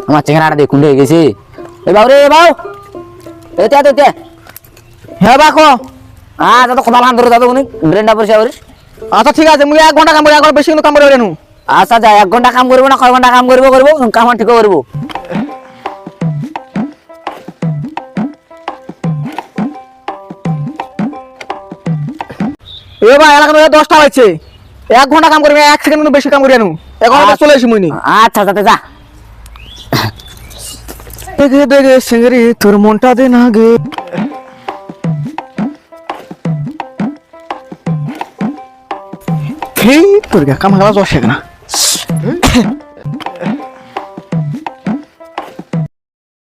আমার চেহারাটা দেখুন হয়ে গেছে। এ বাবু রে বাবু, এতে এতে হ্যাঁ বাকো। আচ্ছা তো কথা ধরে দাদা উনি ব্রেনটা পরিষ্কার করিস। আচ্ছা ঠিক আছে, মুই 1 ঘন্টা কাম করি, এখন বেশি কিন্তু কাম করে রেনু। আচ্ছা যা 1 ঘন্টা কাম করবো না, কয় ঘন্টা কাম করবো কাম ঠিক করবো। এ ভাই এলাকা 10টা বাজছে, 1 ঘন্টা কাম করবি, 1 সেকেন্ড কিন্তু বেশি কাম করে রেনু। এখন চলে আসি মুই নি। আচ্ছা যাতে যা। দেখে দেখে সিঙ্গরি তোর মনটা দে না গে। খেই তোর গা কাম হালা জশে না।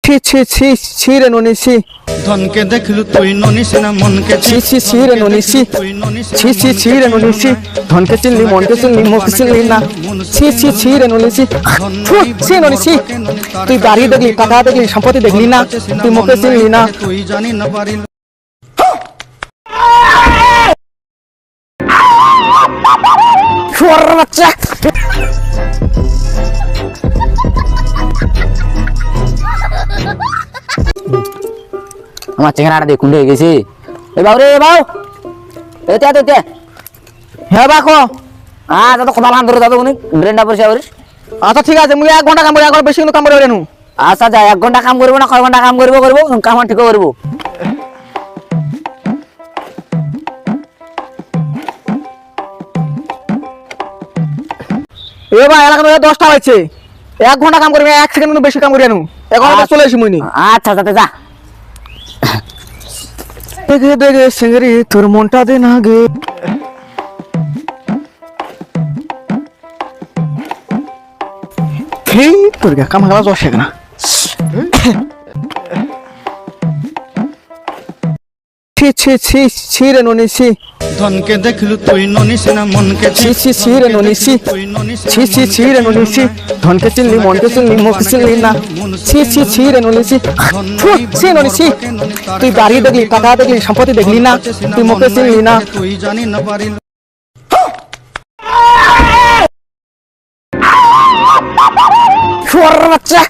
ছি ছি ছি ছি রে ননিসি ধনকে দেখলু তুই ননিসি না মনকে ছি ছি ছি রে ননিসি ছি ছি ছি রে ননিসি ধনকে চিনলি মনকে চিনলি মুখকে চিনলি না। ছি ছি ছি রে ননিসি ছি ননিসি তুই বাড়ি দেখলি, টাকা দেখলি, সম্পত্তি দেখলি না, তুই মুখে চিনলি না। তুই জানি না পারিল শুয়োরের বাচ্চা। আমার চেহারাটা দেখুন হয়ে গেছে। এ বাবু রে বাবু, এতে এতে হ্যাঁ বাকো। আচ্ছা তো কথা ধরে দাদা উনি ব্রেনটা পরিষ্কার করিস। আচ্ছা ঠিক আছে, মুই 1 ঘন্টা কাম করি, এখন বেশি কিন্তু কাম করে রেনু। আচ্ছা যা 1 ঘন্টা কাম করবো না, কয় ঘন্টা কাম করবো কাম ঠিক করবো। এ ভাই এলাকা 10টা বাজছে, 1 ঘন্টা কাম করবি, 1 সেকেন্ড কিন্তু বেশি কাম করে রেনু। এখন চলে আসি মুই নি। আচ্ছা যাতে যা। দেখে দেখে সিঙ্গরি তোর মনটা দে না গে। খেই তোর গা কাম হালা জশে না। ছি ছি ছি ছি রে ননিসি ধনকে দেখলু তুই ননিসি না মনকে ছি ছি ছি রে ননিসি ছি ছি ছি রে ননিসি ধনকে চিনলি মনকে চিনলি মুখকে চিনলি না। ছি ছি ছি রে ননিসি ছি ননিসি তুই বাড়ি দেখলি, টাকা দেখলি, সম্পত্তি দেখলি না, তুই মুখে চিনলি না। তুই জানি না পারিল শুয়োরের বাচ্চা।